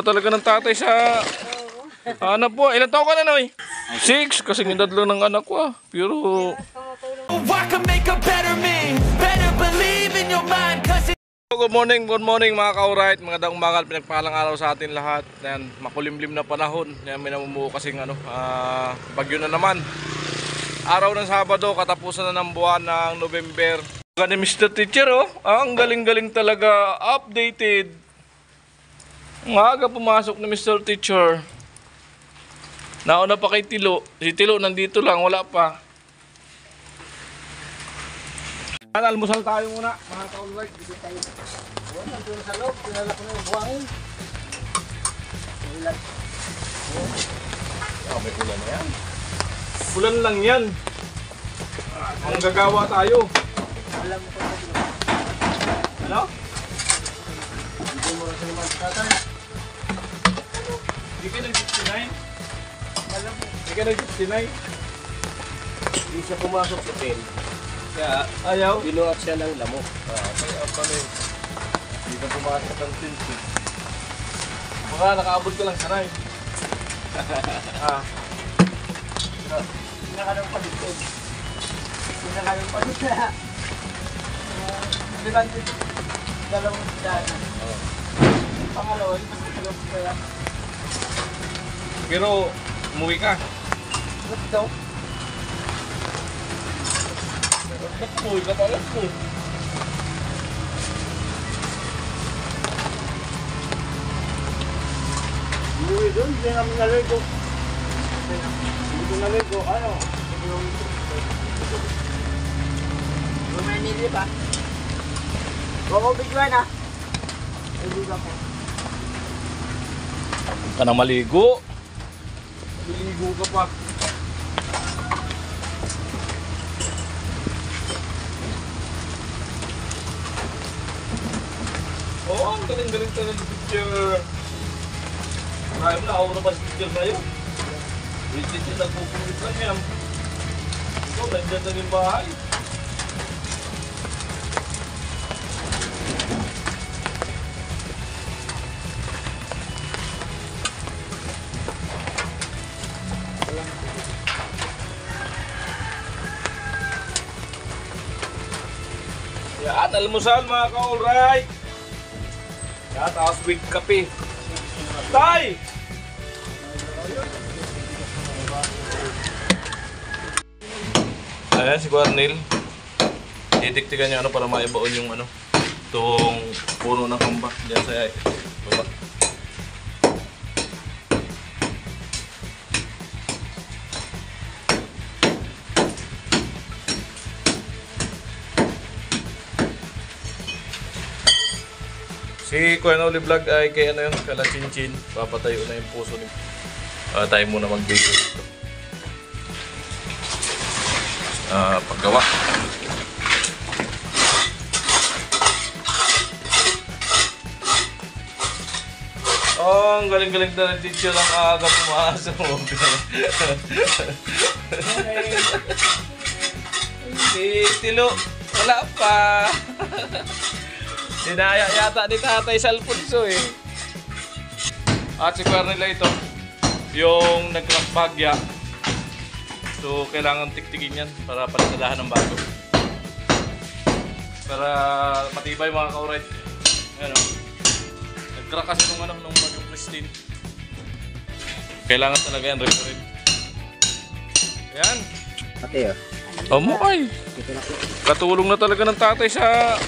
Talaga ng tatay sa anak po. Ilan taon ka na, Noy? 6, kasi edad lang ng anak ko ah. Pero good morning mga ka-alright. Magandang umaga, pinagpahalang araw sa atin lahat. Yan, makulimlim na panahon. Yan, may namumuo kasing bagyo na naman. Araw ng Sabado, katapusan na ng buwan ng November. Gani Mr. Teacher oh, ang galing-galing talaga, updated. Ang aga pumasok ni Mr. Teacher. Nauna pa kay Tilo. Si Tilo nandito lang, wala pa. Almusal tayo muna, mga ka-alright. Dito tayo. Nandun sa loob, pinala ko na yung buhangin. Ulan. Oh, may ulan na yan. Ulan lang yan. Ang gagawa tayo. Alam mo pa sa ano? Hindi mo rin sa naman sa tatay. Hindi ka nag-69? Alam mo. Hindi ka nag-69? Hindi siya pumasok sa pen. Kaya ayaw. Binuhat siya ng lamok. Kaya pala yun. Hindi ka pumasok ng tinsin. Baka nakaabot ka lang sanay. Pinakanong palutod. Pinakanong palutod. Di ba dito? Dalawang dana. Pangalawa, dalawang kaya. Pero umuwi ka. Ba't daw? Ba't umuwi ka pala? Umuwi doon, hindi namin naligo. Hindi ko naligo, ano? Rumenili ba? Oo, bigla na. Naligo ako. Huwag ka na maligo. Maligo ka pa. Oo, ang galing-galing talaga teacher. Marami na ako na ba si teacher na yun? Yung teacher nagpupulit lang yan. Ikaw, nandiyan na yung bahay. Yan, almusal mga ka-alright. Yan, tapos with kape. Tay! Ayan si Guarnil. Titiktikan niya para maibaon yung itong puno ng kamba. Diyan sa baba. Si Kuya Noli Vlog ay kay yung kala Chinchin. Papatayo na yung puso ni. Tayo muna mag-video dito. Paggawa. Oh, ang galing-galing na ng teacher ang aga pumasok. Si Tilo, wala pa. Dinaya yata ni tatay sa Alfonso eh. At si Kuya nila ito, yung nag-crack bagya. So kailangan tiktikin yan para palatadahan ng bago. Para matibay mga ka-alright. Ayan o. Nag-crack kasi nung bagyong Christine. Kailangan talaga yan, rin. Ayan. Ate ah. Ay. Katulong na talaga ng tatay sa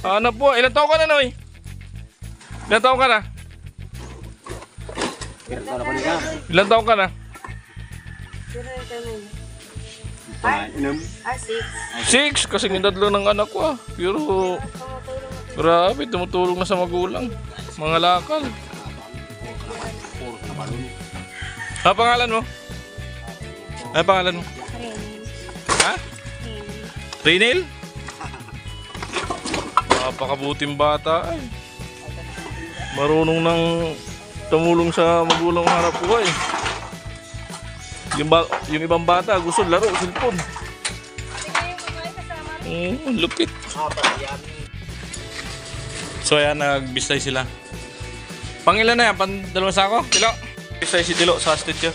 anak po. Ilan taon ka na, Noy? Ilan taon ka na? Ilan taon ka na? 6, kasi edad lang ng anak ko ah. Pero grabe, tumutulong na sa magulang. Mga lakal. Ano pangalan mo? Ano pangalan mo? Ha? Renil? Napakabuting bata ay. Marunong nang tumulong sa magulang harap buhay. Yung ibang bata gusto laro, cellphone. Lupit. So ayan, nagbistay sila. Pangilan na yan? Dalawang sako? Dilo? Isa si Dilo sa statue.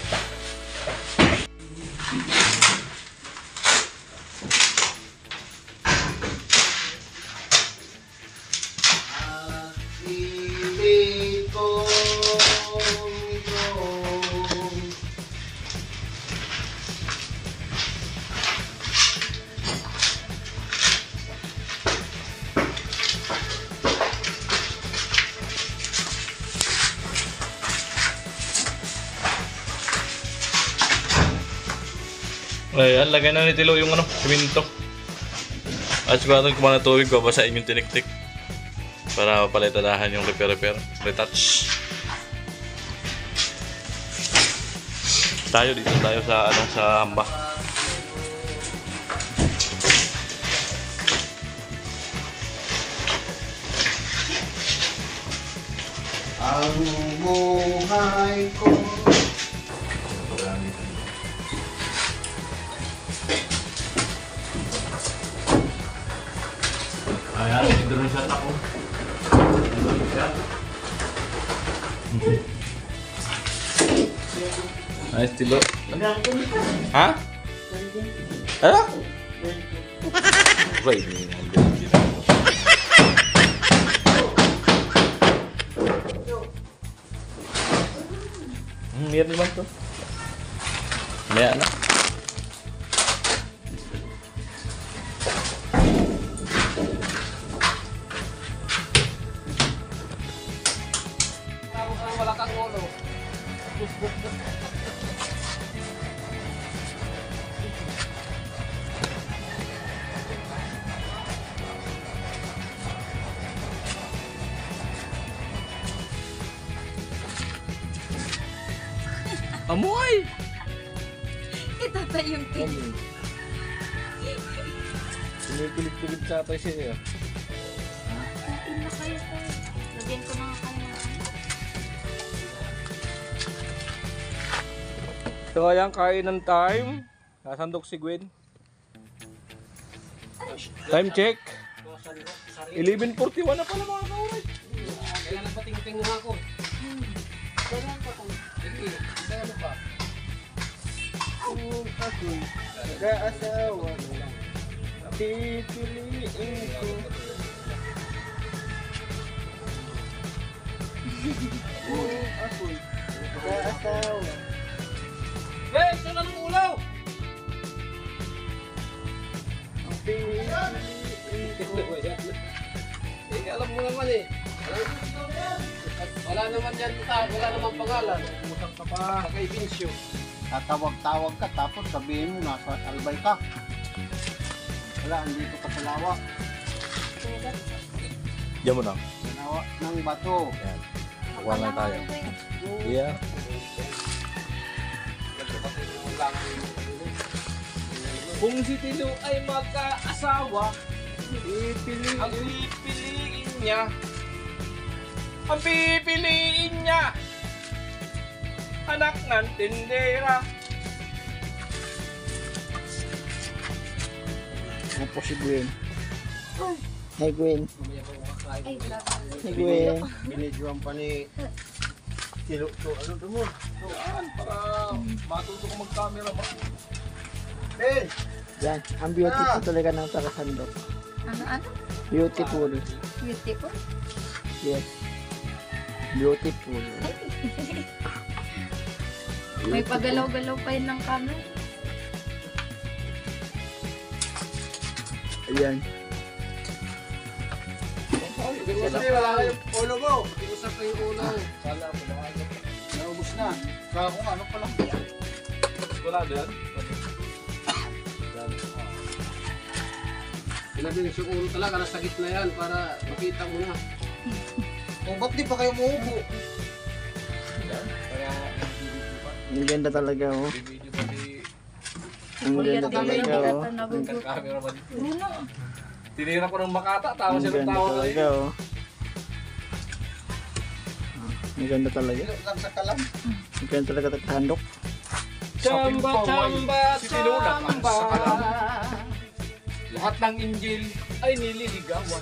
Ayan, lagay na ni Tilo yung siminto. At sigurado kung mga tubig, babasain yung tinik-tik. Para mapalitadahan yung repair, retouch. Dito tayo sa sa hamba. Ang buhay ko. Ayan, drone shot ako. Nice, Tilo. Ha? Ano? Right, meron naman to. Maya na. Wala kang ulo. Amoy! Itatay yung pin. Pinipilit-pilit sa tayo siya. Pin na kayo to. Lagyan ko na kayo. So ayan, kainan time. Nasandok si Gwen. Time check. 11:41 na pala mga kaurat. Kaya nagpating-ting nga ako. Sige, isa ano pa? Kung ako'y nag-aasawa, pipiliin ko. Kung ako'y nag-aasawa, Hey, saan ang ulaw? pipiliin ko. Eh, alam mo naman eh. Wala naman yan, wala naman pangalan. Umusap ka pa. Kay Vincio. Tatawag-tawag ka tapos sabihin mo nasa albay ka. Wala, andito ka sa lawa. Diyan mo na. Sa lawa ng bato. Ayan. Kuha lang tayo. Yeah. Kung si Tilo ay magkaasawa, Pipiliin. ang pipiliin niya. Ang pipiliin niya. Anak ng tindera. Ano po si Gwen? Hi Gwen. Ay, wala ka. Hi Gwen. Binidyoan pa ni Tilo. Ano to mo? Para matuto ko mag-camera ba? Ben! Yan, ang beautiful talaga ng Takasandok. Ano? Beautiful. Beautiful? Yes. Beautiful. May pagalaw-galaw pa yun ng camera. Ayan. Kasi wala yung ulo mo. Iusap ko yung ulo. Wala mo na. Naubos na. Kaya kung ano pa lang. Wala din. Ilabing yung ulo talaga, nasa gitna yan para makita mo na. O ba't di pa kayo muupo? Ang ganda talaga, oh. Video pa di Ang ganda Talaga talaga, oh. camera pa di. Bruno. Tinira ko ng makata, tawa Ang siya ng ganda tawa talaga, kayo. oh. Ang ganda talaga. Lang sa kalam. Ang ganda talaga Takasandok. Chamba, chamba, Si Tilo lakas sa kalam. Lahat ng Injil ay nililigawan.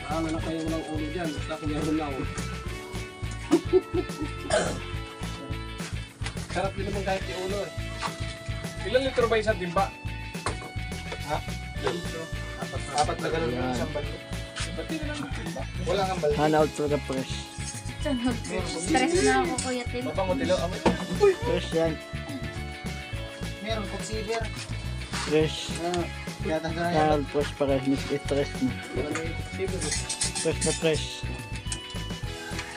Wala kayo ng ulo dyan. Basta kung meron lang. Sarap din naman kahit yung ulo eh. Ilan litro ba isang timba? Ha? Apat na ganun yung isang balde. Ba't di na lang timba? Wala kang balde. Hanaw talaga fresh. Stress na ako, Kuya Tim. Mabango tilo. Fresh yan. Meron consider. Fresh. Kaya tanda na yan. Hanaw fresh para stress mo. Fresh na fresh.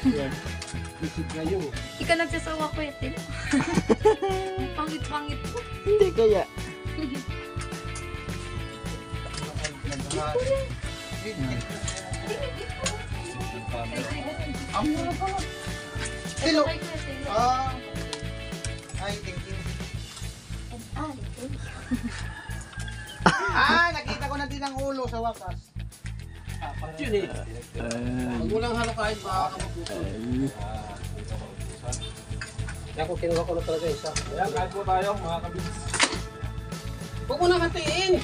Yan. Isip na yun. Ikaw nagsasawa, Kuya Tim. Pangit-pangit ko. Hindi kaya. Ang mura pala. Hello. Ay, Kuya Tim. Ay, thank you. Ah, Nakita ko na din ang ulo sa wakas. Yun eh. Huwag mo lang halo-kain pa. Kaya kung kinuha ko na talaga isa. Ayan, kahit po tayo mga kabis. Huwag mo na hatiin!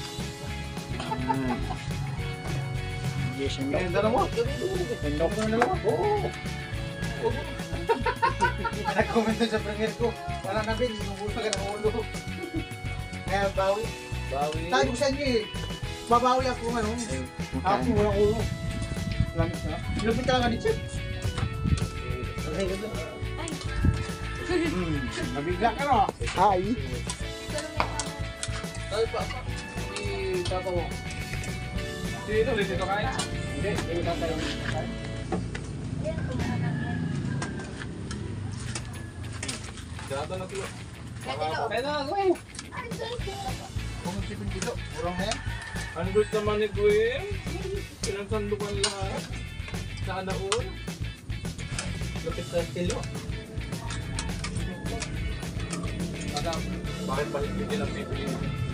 Yes, ang Ayan, dala mo. Sandok. Oo. Nag-comment doon sa premier ko. Wala na bin, sinubusa ka ng ulo. Kaya bawi. Bawi. Sabi ko sa inyo eh. Babawi ako ng ano. Ako walang ulo. Lamit na. Lupit talaga ni Chip. Ay, ganda. Nabigla ka no? Hi. Tayo pa. Si Tata mo. Sino ulit ito kain? Hindi, hindi mo tayo. Dito na kilo. Kaya na, gawin. Kung 7 kilo. Urang na yan. Ang gusto naman ni Gwen. Pinagsandukan lahat. Sana all. Lupit na kilo. Madam, bakit ba hindi lang bibili?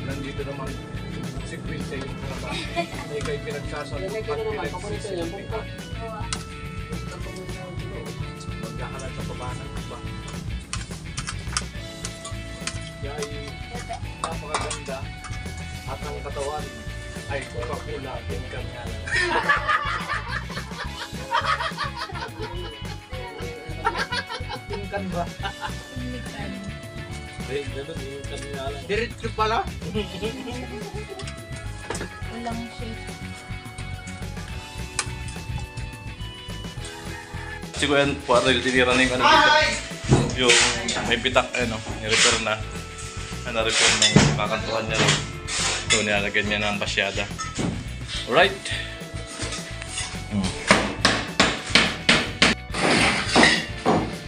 Nandito naman si Queen sa iyo. May kayo pinagsasalupan. May kayo naman, papunta niya. Magkakalat sa pabanan ba? Kaya ay napakaganda at ang katawan ay Coca-Cola chemical nga lang. Tingkan ba? Ay, ganun yung kanina lang. Diretso pala. Walang shape. Si Kuya Puarel, tinira na yung ano dito. Yung may pitak, ano, ni-repair na. Na-repair ng kakantuhan niya rin. Ito, nilalagyan niya ng pasyada. Alright.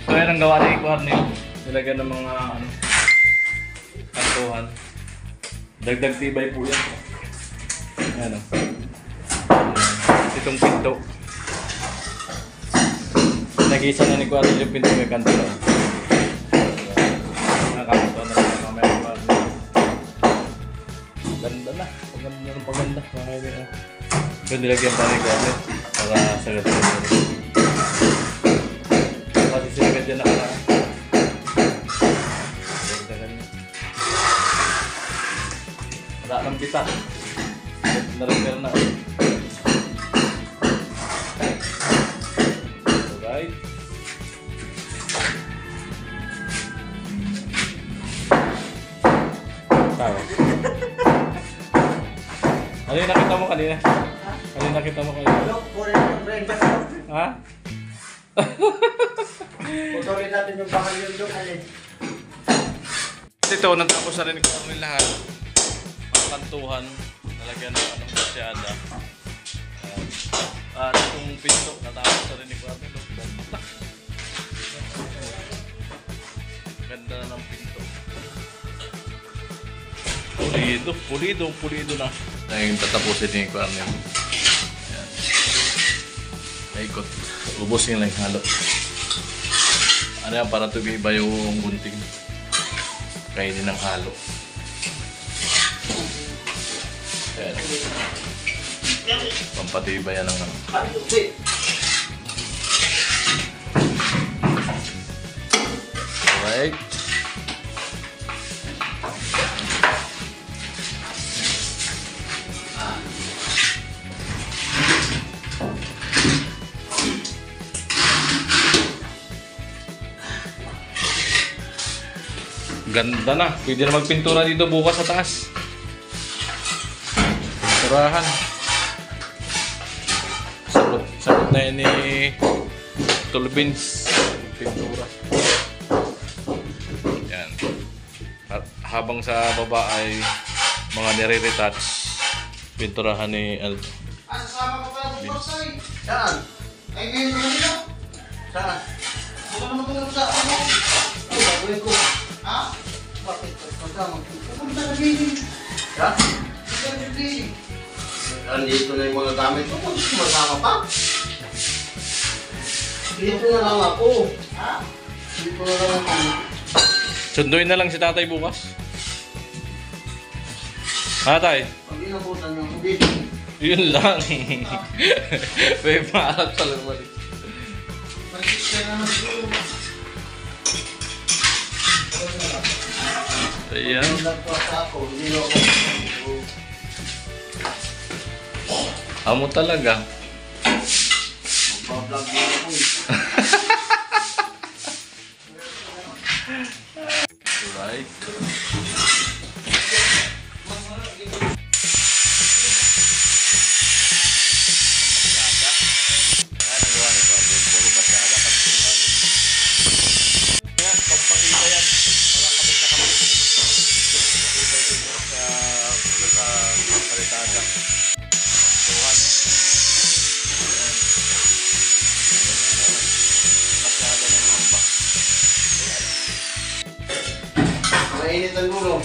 So, yan ang gawa ni Kuarel. Nilagyan ng mga, ano, kantuhan. Dagdag tibay po yan. Ano. Itong pinto. Nag-isa na ni Kuarel yung pinto may kanto lang. Nakakanto na lang mamaya pa. Ganda na. Paganda ng paganda. So nilagyan pa ni Kuarel para sa ganda. Kasi sinagad dyan nakaraan. Wala nang pita. Na-repair na. Alright. Tawa. Ano yung nakita mo kanina? Ano yung nakita mo kanina? Hello, puri yung friend ka na. Ha? Putulin natin yung bakal yung doon. Alin. Ito, natapos na rin ko kami lahat. Ang kantuhan. Nalagyan ng anong pasyada. At itong pinto, natapos na rin ni Kuya Melo. Ganda. Ganda na ng pinto. Pulido na. Ngayon tatapusin ni Kuya Melo. Ayan. Naikot. Ubusin lang yung halo. Ano yan, para tumiba yung gunting. Kainin ng halo. Ayan. Pampatibay yan ng ano. Alright. Ganda na. Pwede na magpintura dito bukas sa taas. Pinturahan. Sabot na yan ni Tulbins. Pintura. Yan. At habang sa baba ay mga nire-retouch, pinturahan ni Aldo. Sasama ka pala bukas ay. Saan? Ay ngayon ko nila. Saan? Buka naman ko sa ano. Ay, gagawin ko. Ha? Bakit? Pagkama. Pupunta ka biling. Ha? Pupunta ka biling. Andito na yung mga gamit ko. Kung sumasama pa. Dito na lang ako. Ha? Dito na lang ako. Sunduin na lang si tatay bukas. Tatay, Pag inabutan yung dito. yun lang. May maarap sa laman. Mag-isip na siguro. Ayan. Nagpas ako. Hindi ako. Amo talaga. Magbablog din ako eh. Right. Mainit ang gulo.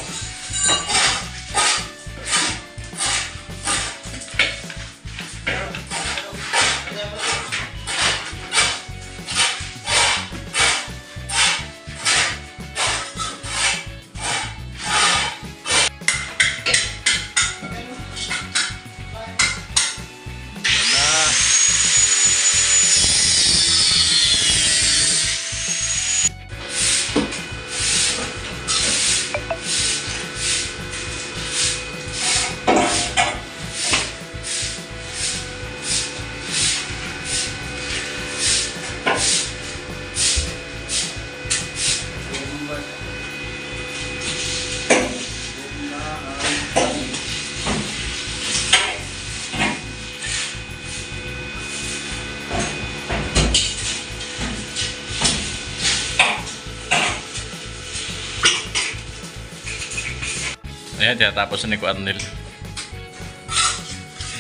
Ayan, tinatapos na ni Kuya Arnel.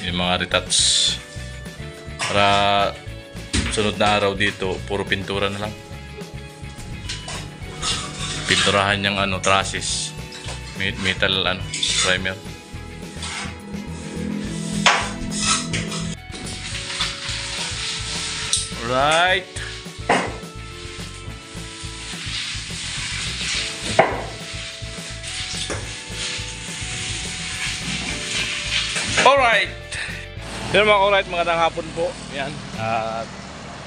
Yung mga retouch. Para sunod na araw dito, puro pintura na lang. Pinturahan yung ano, trusses. Metal ano, primer. Alright. Alright. Yan mga alright, magandang hapon po. Yan. At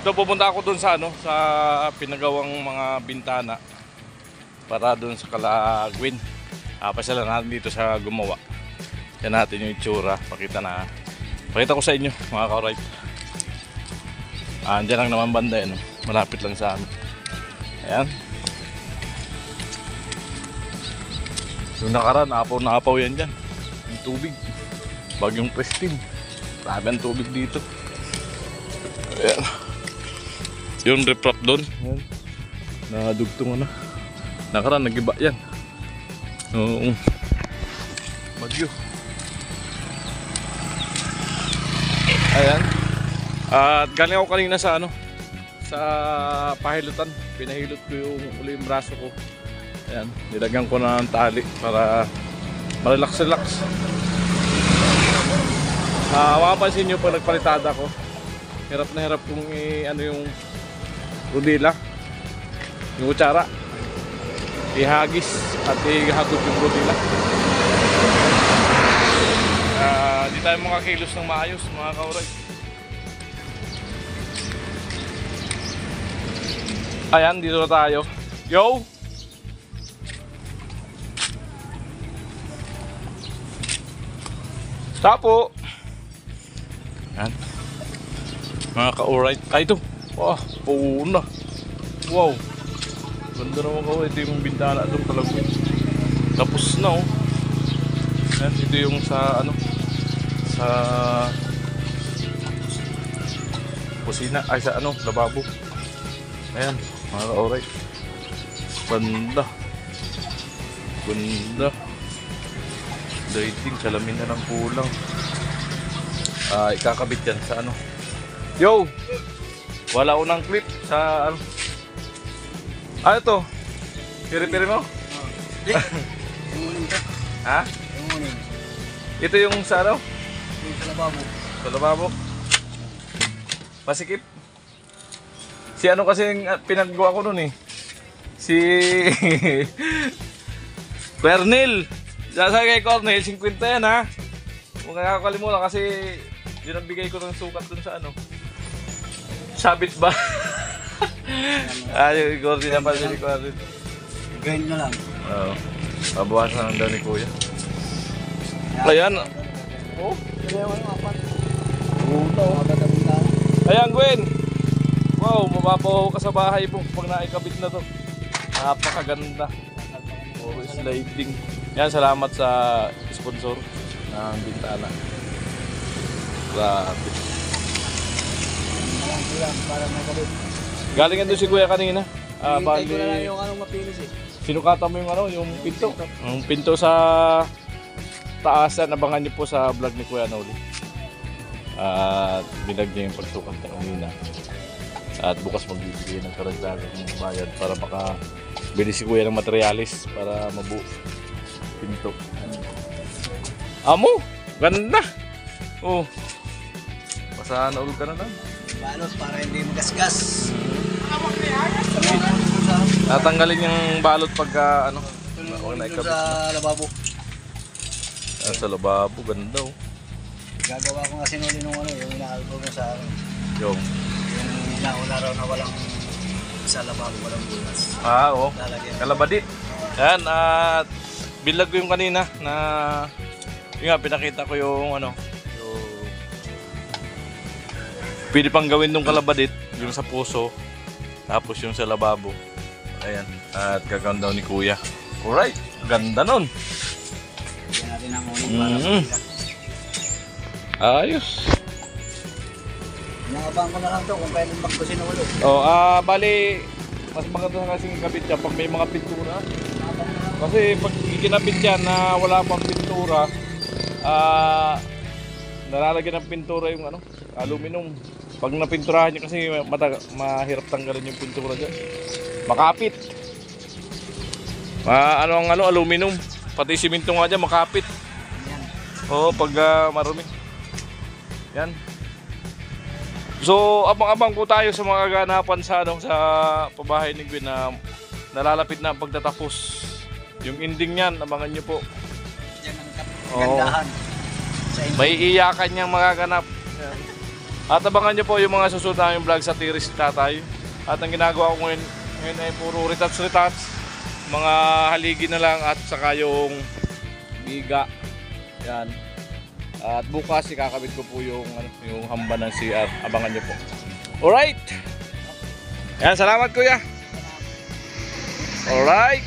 ito pupunta ako dun sa ano, sa pinagawang mga bintana para dun sa Kalagwin. Pasyalan natin dito sa gumawa. Yan natin yung itsura. Pakita ko sa inyo mga alright. Diyan lang naman banda yan. Malapit lang sa amin. Ayan. Yung nakaraan, naapaw yan dyan. Yung tubig. Bagyong Prestige. Marami ang tubig dito. Ayan. Yung riprap doon. Ayan. Nadugtong na. Nakaraan, nag-iba yan. Oo. Bagyo. Ayan. At galing ako kanina sa ano, sa pahilutan. Pinahilot ko yung uli yung braso ko. Ayan. Nilagyan ko na ng tali para relax. Mapapansin nyo pag nagpalitada ko, hirap na hirap kung ano yung rudila, yung kutsara, ihagis at ihagot yung rudila. Di tayo makakilos ng maayos mga kauray. Ayan, dito na tayo. Yo! Stop po! Yan. Mga ka-alright. Ay, ito. Wow, puuna. Wow. Ganda naman ko. Ito yung bintana doon talaga. Tapos na oh. Yan, ito yung sa ano, sa kusina, ay sa ano, lababo. Ayan, mga alright. Ganda. Ganda. Lighting, salamin na lang kulang. Ikakabit yan sa ano. Yo! Wala unang clip sa ano. Ano to? Piri-piri mo? Ha? Ito yung sa ano? Sa lababo. Sa lababo? Masikip? Si ano kasi pinagawa ko nun eh. Si Cornel. Sabi kay Cornel, 50 yan ha. Huwag nakakalimutan kasi yun ang bigay ko ng sukat dun sa ano. Sabit ba? Ay, Cornel na pala si Cornel. Ganyan na lang. Oo. Pabawasan lang daw ni Kuya. Ayan. Oh. Ayan, Gwen. Wow, mapapawaw ka sa bahay po pag naikabit na to. Napakaganda. Oh, sliding. Yan, salamat sa sponsor ng bintana. Grabe. Para makabit. Galing doon si Kuya kanina. Hintay ko na lang yung anong mapinis eh. Sinukatan mo yung ano, yung pinto. Yung pinto sa taas, abangan niyo po sa vlog ni Kuya Noli. At binag niya yung pagsukat na kanina. At bukas magbibigay ng karagdagan ng bayad para makabili si Kuya ng materialis para mabuo pinto. Amo! Ganda! Oh. Pasana ulit ka na lang. Balos para hindi magasgas. Tatanggalin yung balot pagka ano. Tulong na ikabit sa lababo. Sa lababo, ganda oh. Gagawa ko nga sinuli nung ano, yung inaalbo mo sa akin. Yung. Yung inauna raw na walang sa lababo, walang bulas. Oo. Lalagyan. Kalabadit. Yan, at bilag ko yung kanina na yung nga, pinakita ko yung ano, yung pwede pang gawin nung kalabadit, yung sa puso, tapos yung sa lababo. Ayan, at gagawin daw ni Kuya. Alright, ganda nun. Lagyan natin ang uling para makita. Ayos. Inangabang ko na lang to kung kailan magbusin ulit. Oh, bali, mas maganda na kasing kabit yan pag may mga pintura. Kasi pag ikinabit yan na wala pang pintura, nalalagyan ng pintura yung ano, aluminum. Pag napinturahan niya kasi mahirap tanggalin yung pintura dyan. Makapit. Ano ang ano, aluminum. Pati siminto nga dyan, makapit. Yan. Oo, pag marumi. Yan. So, abang-abang po tayo sa mga ganapan sa ano, sa pabahay ni Gwen na nalalapit na ang pagtatapos. Yung ending niyan, abangan niyo po. Yan ang kagandahan. Sa inyo. May iyakan niyang magaganap. Yan. At abangan niyo po yung mga susunod naming vlog sa Tiris Tatay. At ang ginagawa ko ngayon ay puro retouch. Mga haligi na lang at saka yung biga. Yan. At bukas ikakabit ko po yung hamba ng CR. Abangan niyo po. Alright. Yan, salamat Kuya. Alright.